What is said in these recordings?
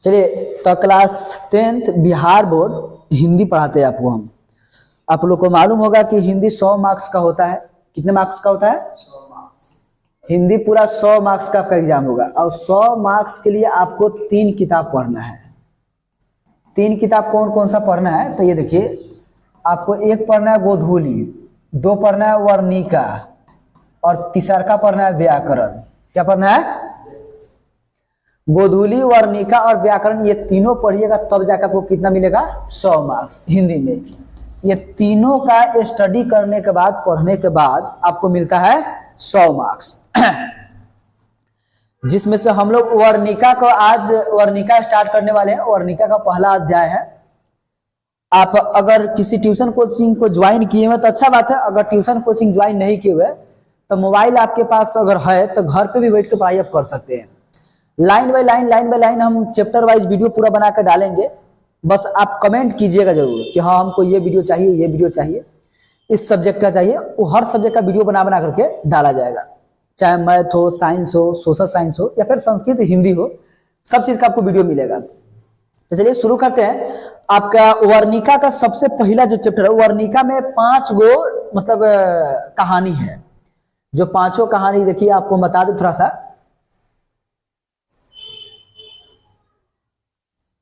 चलिए, तो class 10th Bihar board Hindi पढ़ाते हैं आपको हम। आप लोग को मालूम होगा कि हिंदी 100 मार्क्स का होता है। कितने मार्क्स का होता है? 100 मार्क्स। हिंदी पूरा 100 मार्क्स का आपका एग्जाम होगा और 100 मार्क्स के लिए आपको 3 किताब पढ़ना है। 3 किताब कौन कौन सा पढ़ना है? तो ये देखिए, आपको एक पढ़ना है गोधूली, 2 पढ़ना है वर्णिका और तीसरा का पढ़ना है व्याकरण। क्या पढ़ना है? गोधूली, वर्णिका और व्याकरण, ये तीनों पढ़िएगा तब जाकर आपको कितना मिलेगा? 100 मार्क्स हिंदी में। ये तीनों का स्टडी करने के बाद, पढ़ने के बाद आपको मिलता है 100 मार्क्स। जिसमें से हम लोग वर्णिका को आज वर्णिका स्टार्ट करने वाले हैं। वर्णिका का पहला अध्याय है। आप अगर किसी ट्यूशन कोचिंग को ज्वाइन किए हुए तो अच्छा बात है। अगर ट्यूशन कोचिंग ज्वाइन नहीं किए हुए तो मोबाइल आपके पास अगर है तो घर पे भी बैठ के पढ़ाई आप कर सकते हैं। लाइन बाय लाइन हम चैप्टर वाइज वीडियो पूरा बना कर डालेंगे। बस आप कमेंट कीजिएगा जरूर कि हाँ हमको ये वीडियो चाहिए, ये वीडियो चाहिए, इस सब्जेक्ट का चाहिए। वो हर सब्जेक्ट का वीडियो बना करके डाला जाएगा, चाहे मैथ हो, साइंस हो, सोशल साइंस हो या फिर संस्कृत हिंदी हो, सब चीज का आपको वीडियो मिलेगा। तो चलिए शुरू करते हैं। आपका वर्णिका का सबसे पहला जो चैप्टर है, वर्णिका में 5 गो मतलब कहानी है। जो 5 कहानी देखिए, आपको बता दे थोड़ा सा।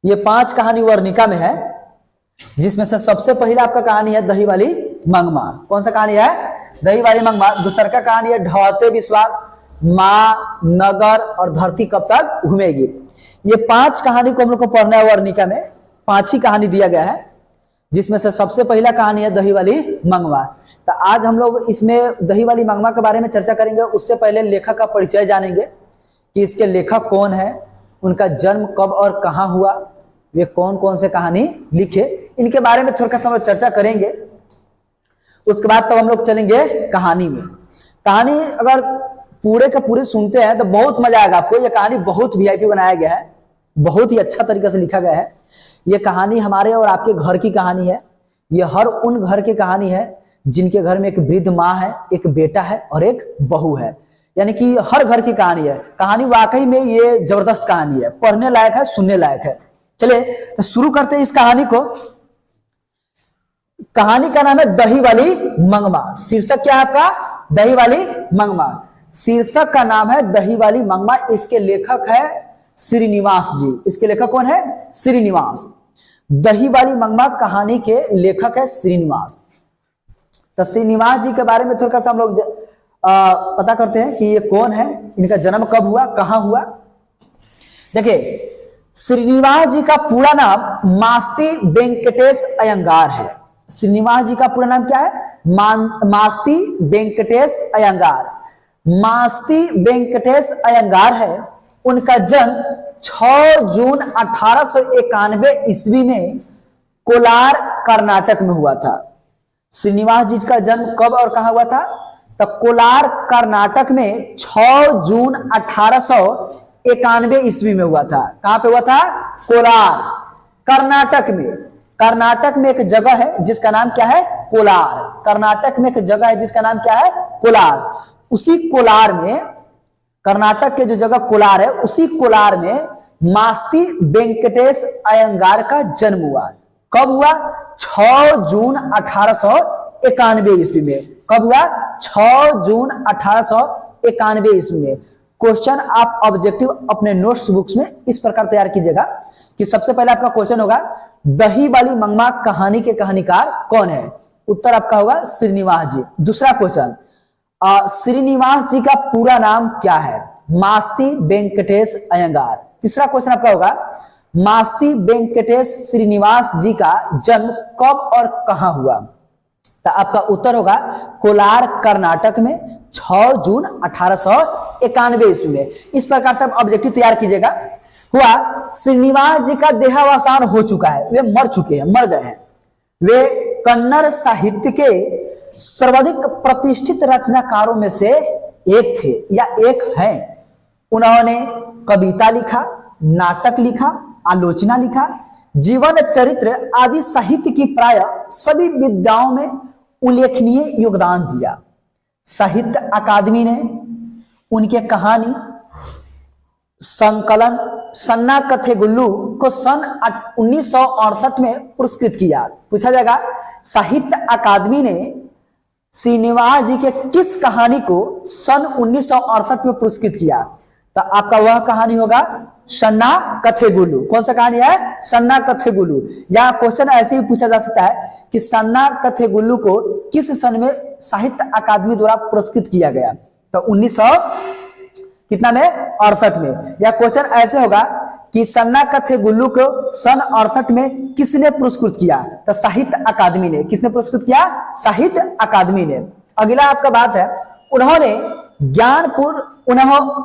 ये 5 कहानी वर्णिका में है, जिसमें से सबसे पहला आपका कहानी है दही वाली मंगमा। कौन सा कहानी है? दही वाली मंगमा। दूसरा का कहानी है ढहते विश्वास, माँ, नगर और धरती कब तक घूमेगी। ये 5 कहानी को हम लोग को पढ़ना है वर्णिका में। 5 ही कहानी दिया गया है, जिसमें से सबसे पहला कहानी है दही वाली मंगमा। तो आज हम लोग इसमें दही वाली मंगमा के बारे में चर्चा करेंगे। उससे पहले लेखक का परिचय जानेंगे कि इसके लेखक कौन है, उनका जन्म कब और कहाँ हुआ, वे कौन कौन से कहानी लिखे, इनके बारे में थोड़ा सा हम लोग चर्चा करेंगे। उसके बाद तब हम लोग चलेंगे कहानी में। कहानी अगर पूरे का पूरे सुनते हैं तो बहुत मजा आएगा आपको। यह कहानी बहुत वीआईपी बनाया गया है, बहुत ही अच्छा तरीके से लिखा गया है। यह कहानी हमारे और आपके घर की कहानी है। यह हर उन घर की कहानी है जिनके घर में एक वृद्ध माँ है, एक बेटा है और एक बहू है। यानी कि हर घर की कहानी है। कहानी वाकई में ये जबरदस्त कहानी है, पढ़ने लायक है, सुनने लायक है। चलिए तो शुरू करते हैं इस कहानी को। कहानी का नाम है दही वाली मंगमा। शीर्षक क्या है आपका? दही वाली मंगमा। शीर्षक का नाम है दही वाली मंगमा। इसके लेखक है श्रीनिवास जी। इसके लेखक कौन है? श्रीनिवास। दही वाली मंगमा कहानी के लेखक है श्रीनिवास। तो श्रीनिवास जी के बारे में थोड़ा सा हम लोग पता करते हैं कि ये कौन है, इनका जन्म कब हुआ, कहां हुआ। देखिए, श्रीनिवास जी का पूरा नाम मास्ती वेंकटेश अयंगार है। श्रीनिवास जी का पूरा नाम क्या है? मास्ती वेंकटेश अयंगार। मास्ती वेंकटेश अयंगार है। उनका जन्म 6 जून 1891 ईस्वी में कोलार कर्नाटक में हुआ था। श्रीनिवास जी का जन्म कब और कहां हुआ था? तो कोलार कर्नाटक में 6 जून 1891 ईस्वी में हुआ था। कहां पे हुआ था? कोलार कर्नाटक में। कर्नाटक में एक जगह है जिसका नाम क्या है? कोलार। कर्नाटक में एक जगह है जिसका नाम क्या है? कोलार। उसी कोलार में, कर्नाटक के जो जगह कोलार है, उसी कोलार में मास्ती वेंकटेश अयंगार का जन्म हुआ। कब हुआ? 6 जून 1891 ईस्वी में। कब हुआ? 6 जून 1891 ईस्वी में। क्वेश्चन आप ऑब्जेक्टिव अपने नोट्स बुक्स में इस प्रकार तैयार कीजिएगा कि सबसे पहले आपका क्वेश्चन होगा दही वाली मंगमा कहानी के कहानीकार कौन है? उत्तर आपका होगा श्रीनिवास जी। दूसरा क्वेश्चन, श्रीनिवास जी का पूरा नाम क्या है? मास्ती वेंकटेश अयंगार। तीसरा क्वेश्चन आपका होगा मास्ती वेंकटेश श्रीनिवास जी का जन्म कब और कहां हुआ? तो आपका उत्तर होगा कोलार कर्नाटक में 6 जून 1891 ईस्वी में। इस प्रकार से आप ऑब्जेक्टिव तैयार कीजिएगा। हुआ, श्रीनिवास जी का देहावसान हो चुका है, वे मर चुके हैं, मर गए हैं। वे कन्नड़ साहित्य के सर्वाधिक प्रतिष्ठित रचनाकारों में से एक थे या एक हैं। उन्होंने कविता लिखा, नाटक लिखा, आलोचना लिखा, जीवन चरित्र आदि साहित्य की प्राय सभी विधाओं में उल्लेखनीय योगदान दिया। साहित्य अकादमी ने उनके कहानी, संकलन, सन्ना कथेगुल्लू को सन 1968 में पुरस्कृत किया? पूछा जाएगा साहित्य अकादमी ने श्रीनिवास जी के किस कहानी को सन 1968 में पुरस्कृत किया? तो आपका वह कहानी होगा सन्ना कथेगुल्लू। कौन सा कहानी है? सन्ना कथेगुल्लू। या क्वेश्चन ऐसे ही पूछा जा सकता है कि सन्ना कथेगुल्लू को किस सन में साहित्य अकादमी द्वारा पुरस्कृत किया गया? तो 1900 कितना में? 68 में। या क्वेश्चन ऐसे होगा कि सन्ना कथेगुल्लू को सन 68 में किसने पुरस्कृत किया? तो साहित्य अकादमी ने। किसने पुरस्कृत किया? साहित्य अकादमी ने। अगला आपका बात है,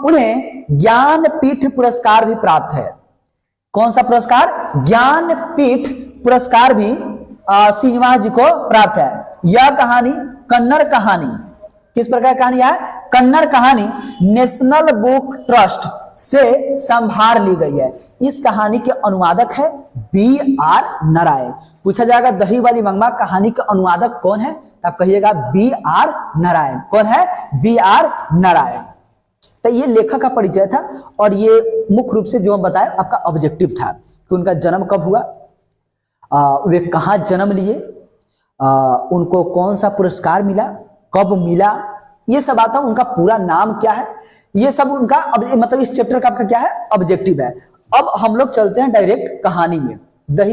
उन्हें ज्ञानपीठ पुरस्कार भी प्राप्त है। कौन सा पुरस्कार? ज्ञानपीठ पुरस्कार भी श्रीनिवास जी को प्राप्त है। यह कहानी कन्नड़ कहानी, किस प्रकार की कहानी है? कन्नड़ कहानी नेशनल बुक ट्रस्ट से संभार ली गई है। इस कहानी के अनुवादक है B.R. नारायण। पूछा जाएगा दही वाली मंगमा कहानी के अनुवादक कौन है? आप कहिएगा B.R. नारायण। कौन है? B.R. नारायण। तो ये लेखक का परिचय था और ये मुख्य रूप से जो हम बताए आपका ऑब्जेक्टिव था कि उनका जन्म कब हुआ, वे कहाँ जन्म लिए, उनको कौन सा पुरस्कार मिला, कब मिला, ये सब आता है। उनका पूरा नाम क्या है, ये सब उनका मतलब इस चैप्टर का आपका क्या है? ऑब्जेक्टिव है। अब हम लोग चलते हैं डायरेक्ट कहानी में। दही